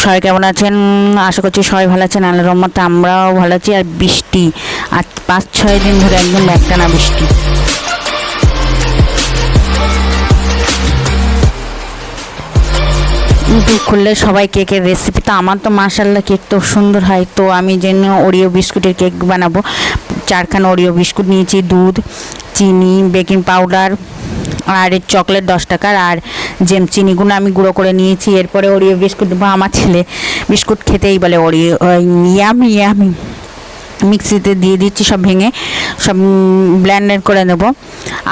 সবাই কেমন আছেন? আশা করছি সবাই ভালো আছেন। আল্লাহর রহমতে আমরাও ভালো আছি। আর বৃষ্টি আর 5-6 দিন ধরে একদম একটানা বৃষ্টি। ইউটিউব খুললে সবাই কেকের রেসিপি, তো আমার তো মাশাআল্লাহ কেক তো সুন্দর হয়। তো আমি যেন ওরিও বিস্কুটের কেক বানাবো। 4খানা ওরিও বিস্কুট নিয়েছি, দুধ, চিনি, বেকিং পাউডার আর চকলেট 10 টাকার, আর জেম চিনিগুলো আমি গুঁড়ো করে নিয়েছি। এরপরে ওরিও বিস্কুট দেবো। আমার ছেলে বিস্কুট খেতেই বলে ওরিও ইয়ামি ইয়ামি। মিক্সিতে দিয়ে দিচ্ছি, সব ভেঙে সব ব্লেন্ডার করে নেব।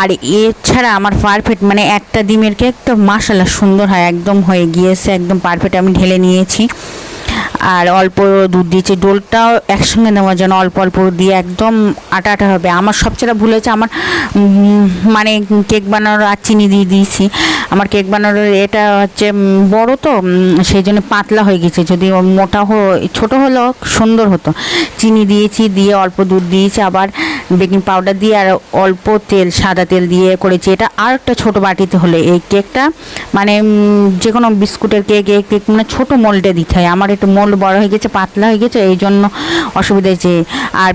আর এছাড়া আমার পারফেক্ট মানে একটা ডিমের কেক তো মাশাআল্লাহ সুন্দর হয়, একদম হয়ে গিয়েছে, একদম পারফেক্ট। আমি ঢেলে নিয়েছি আর অল্প দুধ দিয়েছি। ডোলটাও একসঙ্গে নেওয়ার জন্য অল্প অল্প দিয়ে একদম আটা আটা হবে। আমার সবচেয়ে ভুল হয়েছে, আমার মানে কেক বানানোর আর চিনি দিয়ে দিয়েছি। আমার কেক বানানোর এটা হচ্ছে বড়, তো সেই জন্য পাতলা হয়ে গেছে। যদি মোটা ছোটো হলেও সুন্দর হতো। চিনি দিয়েছি, দিয়ে অল্প দুধ দিয়েছি, আবার বেকিং পাউডার দিয়ে আর অল্প তেল, সাদা তেল দিয়ে করেছি। এটা আর একটা ছোটো বাটিতে হলে এই কেকটা মানে যে কোনো বিস্কুটের কেক এই কেক মানে ছোটো মোল্ডে দিতে হয়। আমার একটু মোল্ড বড় হয়ে গেছে, পাতলা হয়ে গেছে, এই জন্য অসুবিধা হয়েছে। আর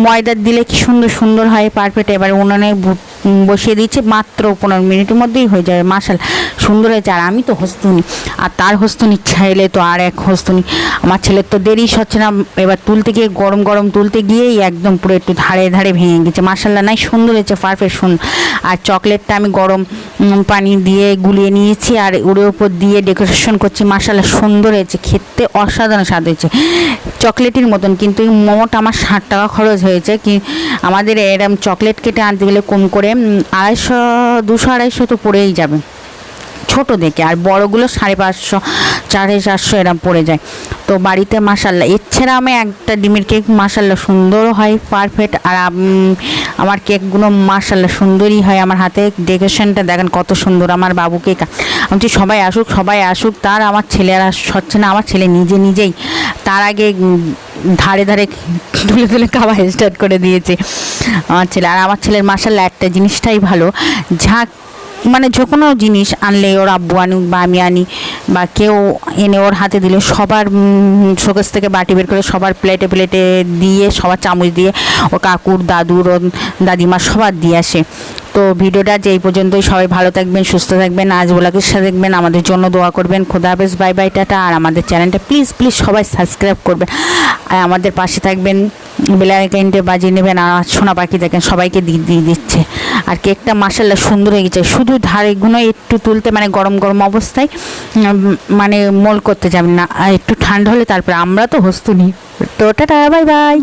ময়দার দিলে কি সুন্দর সুন্দর হয়, পারফেক্ট। এবার উনুনে বসিয়ে দিচ্ছে, মাত্র 15 মিনিটের মধ্যেই হয়ে যাবে। মাশাআল্লাহ সুন্দর হয়েছে। আর আমি তো হস্তুনি, আর তার হস্তুনি ছেলে তো আর এক হস্তুনি। আমার ছেলের তো দেরি হচ্ছে না, এবার তুলতে গিয়ে গরম গরম তুলতে গিয়েই একদম পুরো একটু ধারে ধারে ভেঙে গেছে। মাশাআল্লাহ নাই সুন্দর হয়েছে, পারফেক্ট সুন্দর। আর চকলেটটা আমি গরম পানি দিয়ে গুলিয়ে নিয়েছি আর ওর উপর দিয়ে ডেকোরেশন করছি। মাশাআল্লাহ সুন্দর হয়েছে, খেতে অসাধারণ স্বাদ হয়েছে, চকলেটের মতন। কিন্তু মোট আমার 60 টাকা খরচ হয়েছে। কি আমাদের এরম চকলেট কেটে আনতে গেলে কম করে 200-250 তো পড়েই যাবে ছোটো দেখে, আর বড়গুলো 550-450 এরম পড়ে যায়। তো বাড়িতে মাশাআল্লাহ এছাড়া আমি একটা ডিমের কেক মাশাআল্লাহ সুন্দর হয়, পারফেক্ট। আর আমার কেকগুলো মাশাআল্লাহ সুন্দরই হয়। আমার হাতে ডেকোরেশনটা দেখেন কত সুন্দর। আমার বাবুকে আমি সবাই আসুক সবাই আসুক, তার আমার ছেলে আর হচ্ছে না। আমার ছেলে নিজেই তার আগে ধারে ধারে তুলে তুলে খাওয়া স্টার্ট করে দিয়েছে আমার ছেলে। আর আমার ছেলের মাশাআল্লাহ একটা জিনিসটাই ভালো, মানে যে কোনো জিনিস আনলে ওর আব্বু আনুক বা আমি আনি বা কেউ এনে ওর হাতে দিলে সবার শোকেস থেকে বাটি বের করে সবার প্লেটে প্লেটে দিয়ে, সবার চামচ দিয়ে, ও কাকুর, দাদুর, ও দাদিমা সবার দিয়ে আসে। তো ভিডিওটা যে এই পর্যন্তই। সবাই ভালো থাকবেন, সুস্থ থাকবেন, আজ ব্লগের সাথে দেখবেন, আমাদের জন্য দোয়া করবেন। খোদা হাফেজ, বাই বাই, টাটা। আর আমাদের চ্যানেলটা প্লিজ সবাই সাবস্ক্রাইব করবেন আর আমাদের পাশে থাকবেন, বেল আইকনটা বাজিয়ে নেবেন। আর সোনা পাখি দেখেন সবাইকে দিয়ে দিচ্ছে। আর কেকটা মাশাআল্লাহ সুন্দর হয়ে গেছে, শুধু ধারেগুলো একটু তুলতে মানে গরম গরম অবস্থায় মানে মোল করতে যাবেন না, একটু ঠান্ডা হলে তারপরে। আমরা তো হস্তুনি। তো টাটা, বাই বাই।